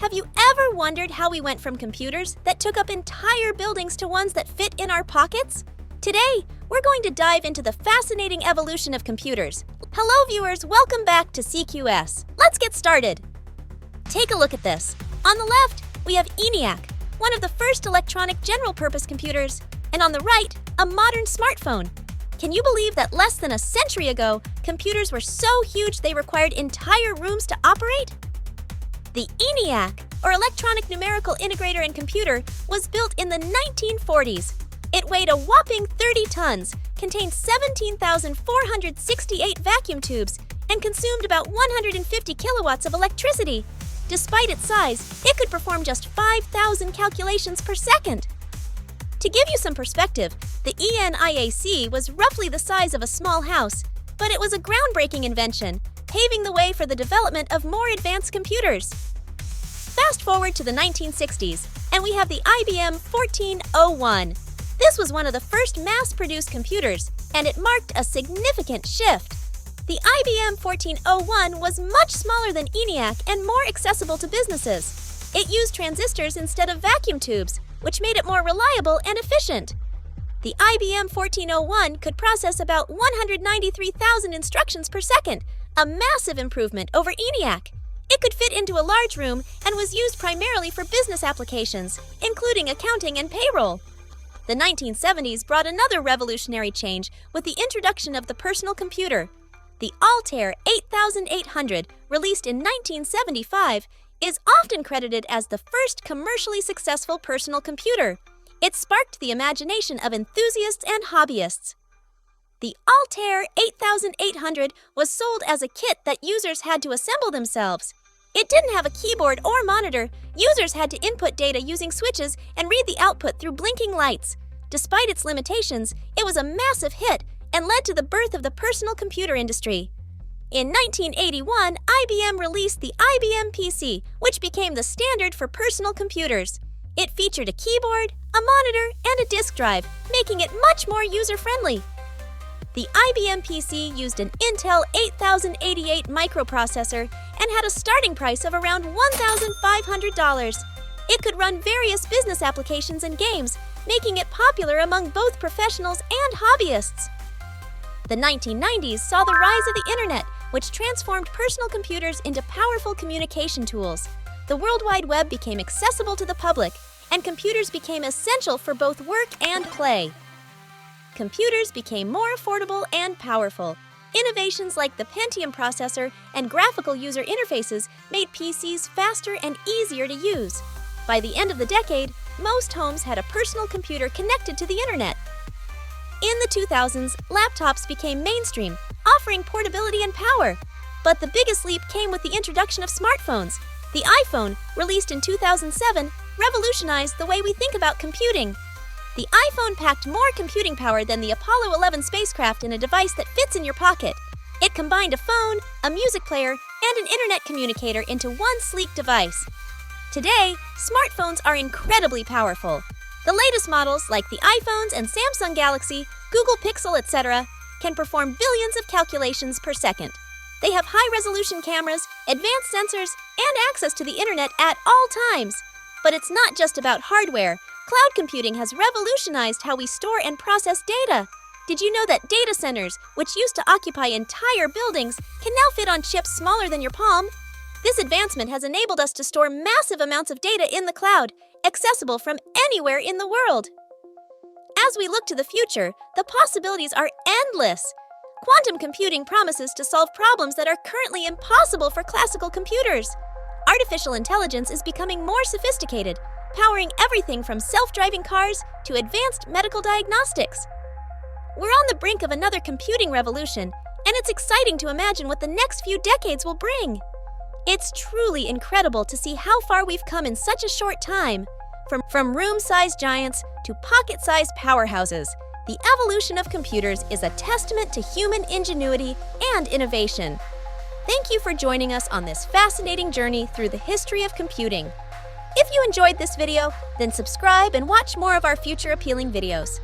Have you ever wondered how we went from computers that took up entire buildings to ones that fit in our pockets? Today, we're going to dive into the fascinating evolution of computers. Hello viewers, welcome back to CQS. Let's get started. Take a look at this. On the left, we have ENIAC, one of the first electronic general-purpose computers, and on the right, a modern smartphone. Can you believe that less than a century ago, computers were so huge they required entire rooms to operate? The ENIAC, or Electronic Numerical Integrator and Computer, was built in the 1940s. It weighed a whopping 30 tons, contained 17,468 vacuum tubes, and consumed about 150 kilowatts of electricity. Despite its size, it could perform just 5,000 calculations per second. To give you some perspective, the ENIAC was roughly the size of a small house, but it was a groundbreaking invention, paving the way for the development of more advanced computers. Fast forward to the 1960s, and we have the IBM 1401. This was one of the first mass-produced computers, and it marked a significant shift. The IBM 1401 was much smaller than ENIAC and more accessible to businesses. It used transistors instead of vacuum tubes, which made it more reliable and efficient. The IBM 1401 could process about 193,000 instructions per second, a massive improvement over ENIAC. It could fit into a large room and was used primarily for business applications, including accounting and payroll. The 1970s brought another revolutionary change with the introduction of the personal computer. The Altair 8800, released in 1975, is often credited as the first commercially successful personal computer. It sparked the imagination of enthusiasts and hobbyists. The Altair 8800 was sold as a kit that users had to assemble themselves. It didn't have a keyboard or monitor. Users had to input data using switches and read the output through blinking lights. Despite its limitations, it was a massive hit and led to the birth of the personal computer industry. In 1981, IBM released the IBM PC, which became the standard for personal computers. It featured a keyboard, a monitor, and a disk drive, making it much more user-friendly. The IBM PC used an Intel 8088 microprocessor and had a starting price of around $1,500. It could run various business applications and games, making it popular among both professionals and hobbyists. The 1990s saw the rise of the Internet, which transformed personal computers into powerful communication tools. The World Wide Web became accessible to the public, and computers became essential for both work and play. Computers became more affordable and powerful. Innovations like the Pentium processor and graphical user interfaces made PCs faster and easier to use. By the end of the decade, most homes had a personal computer connected to the Internet. In the 2000s, laptops became mainstream, offering portability and power. But the biggest leap came with the introduction of smartphones. The iPhone, released in 2007, revolutionized the way we think about computing. The iPhone packed more computing power than the Apollo 11 spacecraft in a device that fits in your pocket. It combined a phone, a music player, and an internet communicator into one sleek device. Today, smartphones are incredibly powerful. The latest models, like the iPhones and Samsung Galaxy, Google Pixel, etc., can perform billions of calculations per second. They have high-resolution cameras, advanced sensors, and access to the internet at all times. But it's not just about hardware. Cloud computing has revolutionized how we store and process data. Did you know that data centers, which used to occupy entire buildings, can now fit on chips smaller than your palm? This advancement has enabled us to store massive amounts of data in the cloud, accessible from anywhere in the world. As we look to the future, the possibilities are endless. Quantum computing promises to solve problems that are currently impossible for classical computers. Artificial intelligence is becoming more sophisticated, powering everything from self-driving cars to advanced medical diagnostics. We're on the brink of another computing revolution, and it's exciting to imagine what the next few decades will bring. It's truly incredible to see how far we've come in such a short time. From room-sized giants to pocket-sized powerhouses, the evolution of computers is a testament to human ingenuity and innovation. Thank you for joining us on this fascinating journey through the history of computing. If you enjoyed this video, then subscribe and watch more of our future appealing videos.